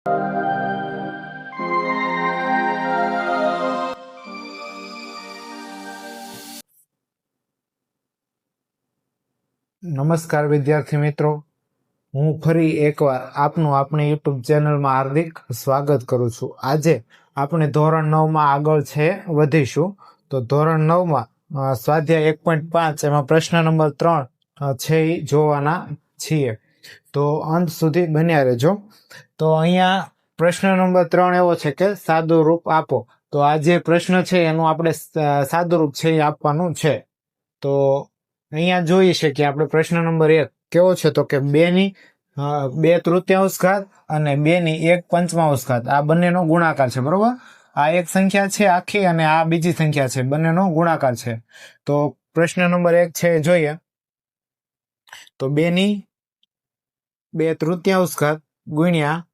નમસ્કાર વિદ્યાર્થી મિત્રો, હું ફરી એકવાર આપનું આપણી યુટ્યુબ ચેનલમાં હાર્દિક સ્વાગત કરું છું. આજે આપણે ધોરણ 9માં આગળ છે વધીશું. તો ધોરણ 9માં સ્વાધ્યાય 1.5 એમાં પ્રશ્ન નંબર 3 છે એ જોવાના છીએ. તો અંત સુધી બન્યા રહેજો. તો અહીંયા પ્રશ્ન નંબર 3 એવો છે કે સાદું રૂપ આપો. તો આ જે પ્રશ્ન છે એનું આપણે સાદું રૂપ છે એ આપવાનું છે. તો અહીંયા જોઈએ છે કે આપણે પ્રશ્ન નંબર 1 કેવો છે, તો કે 2/3 ઘાત અને 2/1/5 ઘાત આ બંનેનો ગુણાકાર છે. બરોબર, આ એક સંખ્યા છે આખી અને આ બીજી સંખ્યા છે, બંનેનો ગુણાકાર છે. તો પ્રશ્ન નંબર 1 છે જોઈએ તો 2/3 ઘાત ગુણ્યા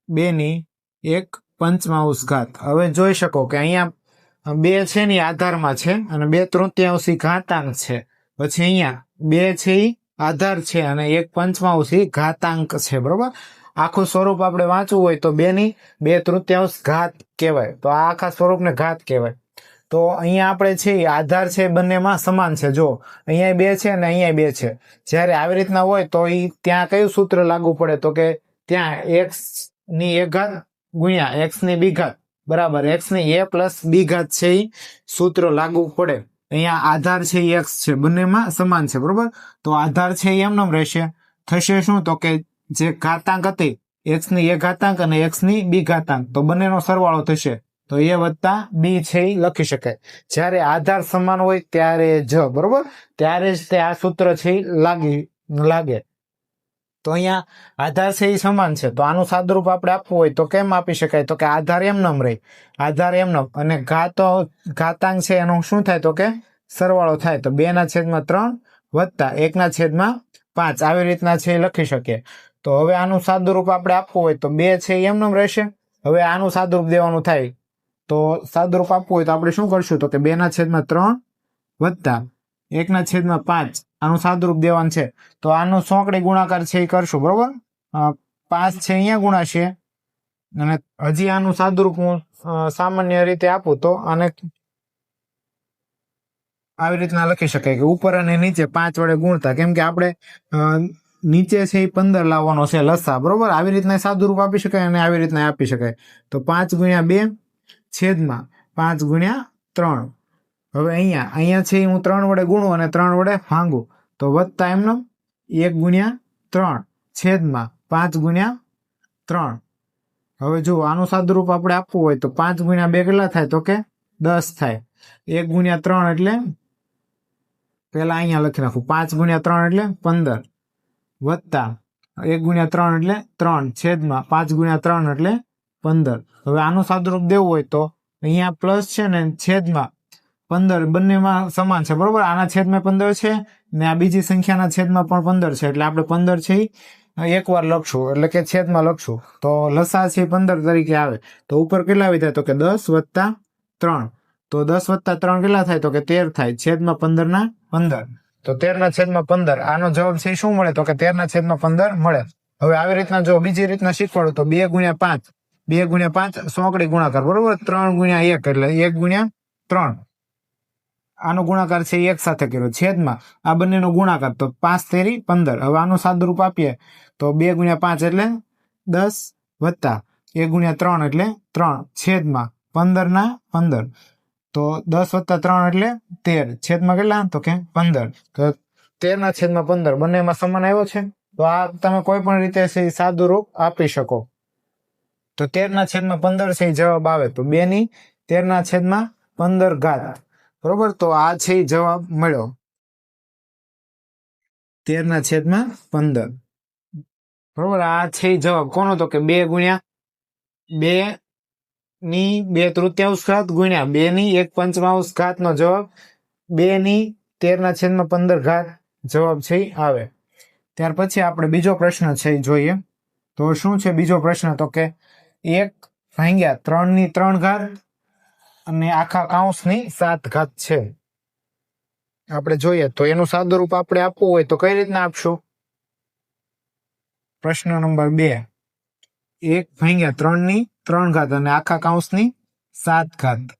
2/1/5 ઘાત. હવે જોઈ શકો કે અહીંયા 2 છે ને આધારમાં છે અને 2/3 ઘાતાંક છે. પછી અહીંયા 2 છે એ આધાર છે અને 1/5 ઘાતાંક છે. બરોબર, આખું સ્વરૂપ આપણે વાંચવું હોય તો 2/3 ઘાત કહેવાય. તો આ આખા સ્વરૂપને ઘાત કહેવાય. તો અહીંયા આપણે છે આધાર છે બંનેમાં સમાન છે. જો અહીંયા 2 છે અને અહીંયા 2 છે. જ્યારે આવી રીતના હોય તો ત્યાં કયું સૂત્ર લાગુ પડે, તો કે ત્યાં x² ગુણ્યા x² બરાબર x² + b છે એ સૂત્ર લાગુ પડે. અહીંયા આધાર છે એ x છે, બંનેમાં સમાન છે. બરોબર, તો આધાર છે એ એમનેમ રહેશે. થશે શું, તો કે જે ઘાતાંક હતી x² અને x² તો બંનેનો સરવાળો થશે. તો a વત્તા b છે એ લખી શકાય. જ્યારે આધાર સમાન હોય ત્યારે જ, બરોબર, ત્યારે જ તે આ સૂત્ર છે એ લાગે. તો અહીંયા આધાર છે એ સમાન છે, તો આનું સાદુરૂપ આપણે આપવું હોય તો કેમ આપી શકાય, તો કે આધાર એમનેમ રહે, આધાર એમનેમ અને ઘાતાંક છે એનું શું થાય, તો કે સરવાળો થાય. તો 2/3 વત્તા 1/5 આવી રીતના છે લખી શકીએ. તો હવે આનું સાદુરૂપ આપણે આપવું હોય તો 2 છે એમનેમ રહેશે. હવે આનું સાદુરૂપ દેવાનું થાય, તો સાદુરૂપ આપવું હોય તો આપણે શું કરશું, તો કે 2/3 વત્તા 1/5 આનું સાદુરૂપ દેવાનું છે. તો આનો સોંકડી ગુણાકાર છે એ કરશું. બરોબર, 5 છે અહીંયા ગુણાશે અને હજી આનું સાદુરૂપ હું સામાન્ય રીતે આપું તો આને આવી રીતના લખી શકાય કે ઉપર અને નીચે 5 વડે ગુણતા, કેમ કે આપણે નીચે છે એ 15 લાવવાનો છે લસા. બરોબર, આવી રીતના સાદુરૂપ આપી શકાય અને આવી રીતના આપી શકાય. તો 5 × 2 છેદમાં 5 × 3. હવે અહીંયા છે હું 3 વડે ગુણું અને 3 વડે ભાંગું, તો વત્તા એમનો 1 × 3 છેદમાં 5 × 3. હવે જો આનું સાદુરૂપ આપણે આપવું હોય તો 5 × 2 કેટલા થાય, તો કે 10 થાય. 1 × 3 એટલે પેલા અહીંયા લખી નાખું, 5 × 3 એટલે 15 વત્તા 1 × 3 એટલે 3 છેદમાં 5 × 3 એટલે 15. હવે આનું સાદુરૂપ દેવું હોય તો અહીંયા પ્લસ છે ને છેદમાં 15 બંનેમાં સમાન છે. બરોબર, આના છેદમાં 15 છે ને આ બીજી સંખ્યાના છેદમાં પણ 15 છે, એટલે આપણે 15 છે એકવાર લખશું, એટલે કે છેદમાં લખશું. તો લસા છે 15 તરીકે આવે. તો ઉપર કેટલા આવી થાય, તો કે 10 + 3. તો 10 + 3 કેટલા થાય, તો કે 13 થાય, છેદમાં 15/15. તો 13/15 આનો જવાબ છે શું મળે, તો કે 13/15 મળે. હવે આવી રીતના જો બીજી રીતના શીખવાડું તો 2 × 5 સોંકડી ગુણાકાર. બરોબર, 3 × 1 એટલે 1 × 3 આનો ગુણાકાર છે એક સાથે કર્યો, છેદમાં આ બંનેનો ગુણાકાર, તો 5 તેરી 15. હવે આનું સાદુરૂપ આપીએ તો 2 × 5 એટલે 10 વત્તા 1 × 3 એટલે 3 છેદમાં 15/15. તો 10 + 3 એટલે 13 છેદમાં કેટલા, તો કે 15. તો 13/15 બંનેમાં સમાન આવ્યો છે. તો આ તમે કોઈ પણ રીતે સાદુરૂપ આપી શકો. તો 13/15 છે જવાબ આવે. તો 2/13/15 ઘાત. બરોબર, તો આ છે જવાબ મળ્યો 13/15. બરોબર, આ છે જવાબ કોનો, તો કે 2 × 2/2 ઘાત ગુણ્યા 2/1/5 ઘાત નો જવાબ 2/13/15 ઘાત જવાબ છે આવે. ત્યાર પછી આપણે બીજો પ્રશ્ન છે જોઈએ. તો શું છે બીજો પ્રશ્ન, તો કે 1/3 ઘાત અને આખા કૌંસની 7 ઘાત છે. આપણે જોઈએ તો એનું સાદુરૂપ આપણે આપવું હોય તો કઈ રીતના આપશું. પ્રશ્ન નંબર 2, 1/3 અને આખા કૌંસની 7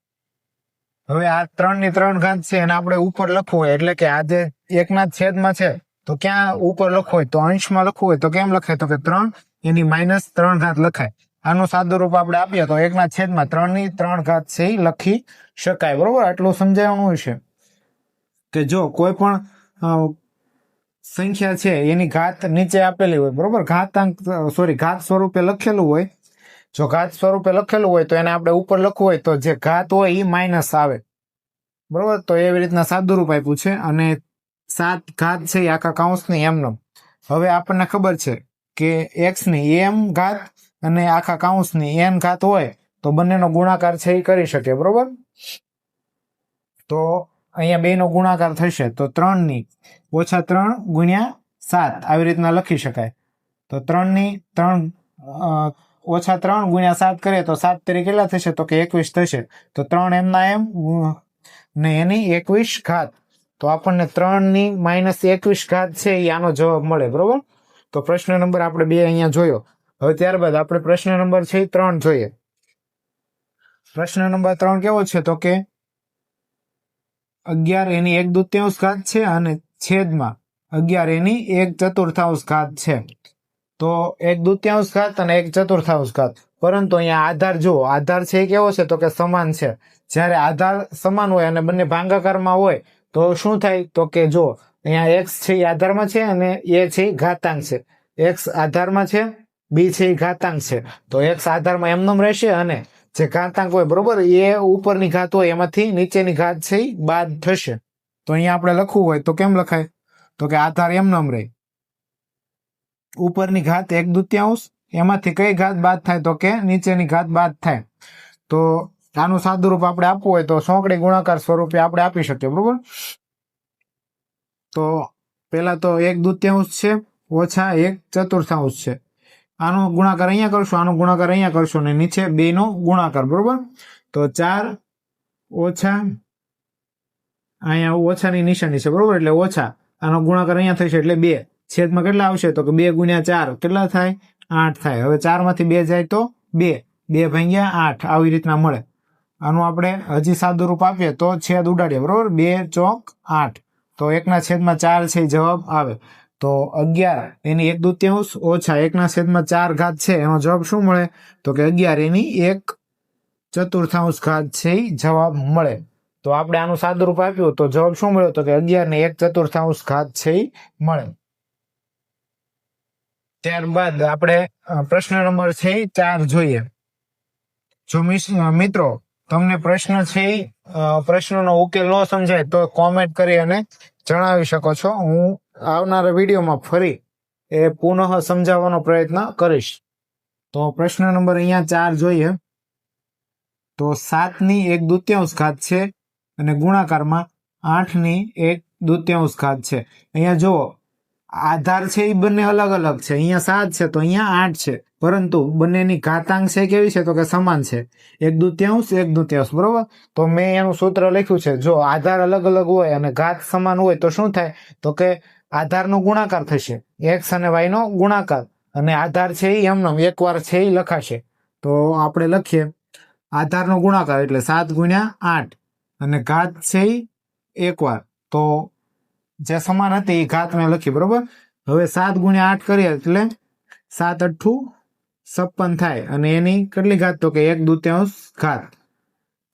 હવે આ 3/3 છે એને આપણે ઉપર લખવું હોય એટલે કે આ જે 1ના છેદમાં છે તો ક્યાં ઉપર લખવું હોય તો અંશમાં લખવું હોય તો કેમ લખાય તો કે 3 એની -3 લખાય. આનું સાદું રૂપ આપણે આપીએ તો 1ના છેદમાં 3/3 છે એ લખી શકાય. બરોબર, આટલું સમજાવવાનું છે કે જો કોઈ પણ સંખ્યા છે એની ઘાત નીચે આપેલી હોય, બરોબર, ઘાત સ્વરૂપે લખેલું હોય. જો ઘાત સ્વરૂપે લખેલું હોય તો એને આપણે ઉપર લખવું હોય તો જે ઘાત હોય એ માઇનસ આવે. બરોબર, તો એવી રીતના સાદું રૂપ આપ્યું છે. અને 7 છે એ આખા કૌંસની એમનેમ. હવે આપણને ખબર છે કે x ની m ઘાત અને આખા કૌંસની n ઘાત હોય તો બંનેનો ગુણાકાર છે એ કરી શકે. બરોબર, તો અહીંયા બેનો ગુણાકાર થશે તો 3 - 3 × 7 આવી રીતના લખી શકાય. તો 3 - 3 × 7 કરીએ તો 7 તરી કેટલા થશે તો કે 21 થશે. તો 3 એમના એમ ને એની 21 ઘાત. તો આપણને 3 - 21 ઘાત છે એ આનો જવાબ મળે. બરોબર, તો પ્રશ્ન નંબર આપણે 2 અહીંયા જોયો. હવે ત્યારબાદ આપણે પ્રશ્ન નંબર 3 જોઈએ. પ્રશ્ન નંબર 3 કેવો છે તો કે 11 એની 1/2 ઘાત છે અને છેદમાં 11 એની 1/4 ઘાત છે. તો 1/2 ઘાત અને 1/4 ઘાત. પરંતુ અહીંયા આધાર જુઓ, આધાર છે એ કેવો છે તો કે સમાન છે. જ્યારે આધાર સમાન હોય અને બંને ભાગાકારમાં હોય તો શું થાય તો કે જો અહીંયા x છે એ આધારમાં છે અને a છે એ ઘાતાંક છે. x આધારમાં છે, b છે એ ઘાતાંક છે. તો x આધારમાં એમનેમ રહેશે અને જે ઘાતાંક હોય, બરોબર, એ ઉપરની ઘાત હોય એમાંથી નીચેની ઘાત છે એ બાદ થશે. તો અહીંયા આપણે લખવું હોય તો કેમ લખાય તો કે આધાર એમનેમ રહે, ઉપરની ઘાત 1/2, એમાંથી કઈ ઘાત બાદ થાય તો કે નીચેની ઘાત બાદ થાય. તો આનું સાદું રૂપ આપણે આપવું હોય તો સોંકડી ગુણાકાર સ્વરૂપે આપણે આપી શકીએ. બરોબર, તો પેલા તો 1/2 છે ઓછા 1/4 છે. આનો ગુણાકાર અહીંયા કરશું, આનો ગુણાકાર અહીંયા કરશું ને નીચે 2 નો ગુણાકાર. બરોબર, તો 4 ઓછા અહીંયા ઓછાની નિશાની છે. બરોબર, એટલે ઓછા આનો ગુણાકાર અહીંયા થશે એટલે 2 છેદમાં કેટલા આવશે તો કે 2 × 4 કેટલા થાય 8 થાય. હવે 4 માંથી 2 જાય તો 2/8 આવી રીતના મળે. આનું આપણે હજી સાદું રૂપ આપીએ તો છેદ ઉડાડીએ. બરોબર, 2 ચોક 8 તો 1/4 છે જવાબ આવે. તો 11 એની 1/2 ઓછા 1/4 ઘાત છે એનો જવાબ શું મળે તો કે 11 એની 1/4 ઘાત છે જવાબ મળે. તો આપણે આનું સાદું રૂપ આપ્યું તો જવાબ શું મળ્યો તો કે 11 ને 1/4 ઘાત છે મળે. ત્યારબાદ આપણે પ્રશ્ન નંબર 4 જોઈએ. જો મિત્રો તમને પ્રશ્ન છે પ્રશ્નનો ઉકેલ ન સમજાય તો કોમેન્ટ કરી અને જણાવી શકો છો. હું આવનારા વિડીયોમાં ફરી એ પુનઃ સમજાવવાનો પ્રયત્ન કરીશ. તો પ્રશ્ન નંબર અહીંયા 4 જોઈએ. તો 7ની 1/2 ઘાત છે અને ગુણાકારમાં 8ની 1/2 ઘાત છે. અહીંયા જુઓ આધાર છે એ બંને અલગ અલગ છે. અહીંયા 7 છે તો અહીંયા 8 છે, પરંતુ બંનેની ઘાતાંક છે કેવી છે તો કે સમાન છે, 1/2 1/2. બરોબર, તો મેં એનું સૂત્ર લખ્યું છે. જો આધાર અલગ અલગ હોય અને ઘાત સમાન હોય તો શું થાય તો કે આધારનો ગુણાકાર થશે, x અને y નો ગુણાકાર, અને આધાર છે એ એમનેમ એકવાર છે એ લખાશે. તો આપણે લખીએ આધારનો ગુણાકાર એટલે 7 × 8 અને ઘાત છે એ એકવાર. તો જે સમાન હતી એ ઘાત મેં લખી. બરોબર, હવે 7 × 8 કરીએ એટલે 7 × 8 = 56 થાય અને એની કેટલી ઘાત તો કે 1/2 ઘાત.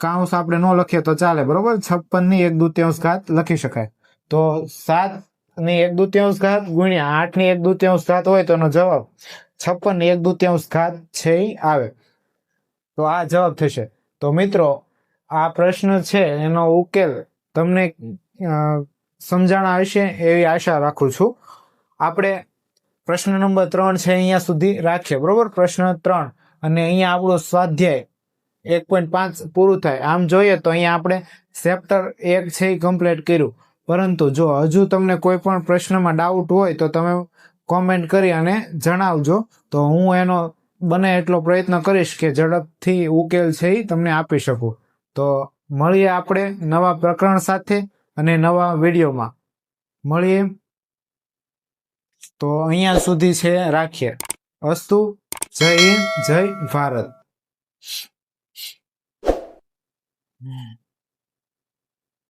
કાઉન્સ આપણે ન લખીએ તો ચાલે. બરોબર, 56ની 1/2 ઘાત લખી શકાય. તો 7ની 1/2 ઘાત ગુણ્યા 8ની 1/2 ઘાત હોય તો એનો જવાબ 56ની 1/2 ઘાત છે આવે. તો આ જવાબ થશે. તો મિત્રો આ પ્રશ્ન છે એનો ઉકેલ તમને સમજાણા હશે એવી આશા રાખું છું. આપણે પ્રશ્ન નંબર 3 છે અહીંયા સુધી રાખીએ. બરોબર, પ્રશ્ન 3 અને અહીંયા આપણો સ્વાધ્યાય 1.5 પૂરું થાય. આમ જોઈએ તો અહીંયા આપણે ચેપ્ટર 1 છે એ કમ્પ્લીટ કર્યું. પરંતુ જો હજુ તમને કોઈ પણ પ્રશ્નમાં ડાઉટ હોય તો તમે કોમેન્ટ કરી અને જણાવજો. તો હું એનો બને એટલો પ્રયત્ન કરીશ કે ઝડપથી ઉકેલ છે એ તમને આપી શકું. તો મળીએ આપણે નવા પ્રકરણ સાથે અને નવા વિડીયોમાં મળીએ. તો અહીંયા સુધી છે રાખીએ. અસ્તુ. જય હિન્દ, જય ભારત.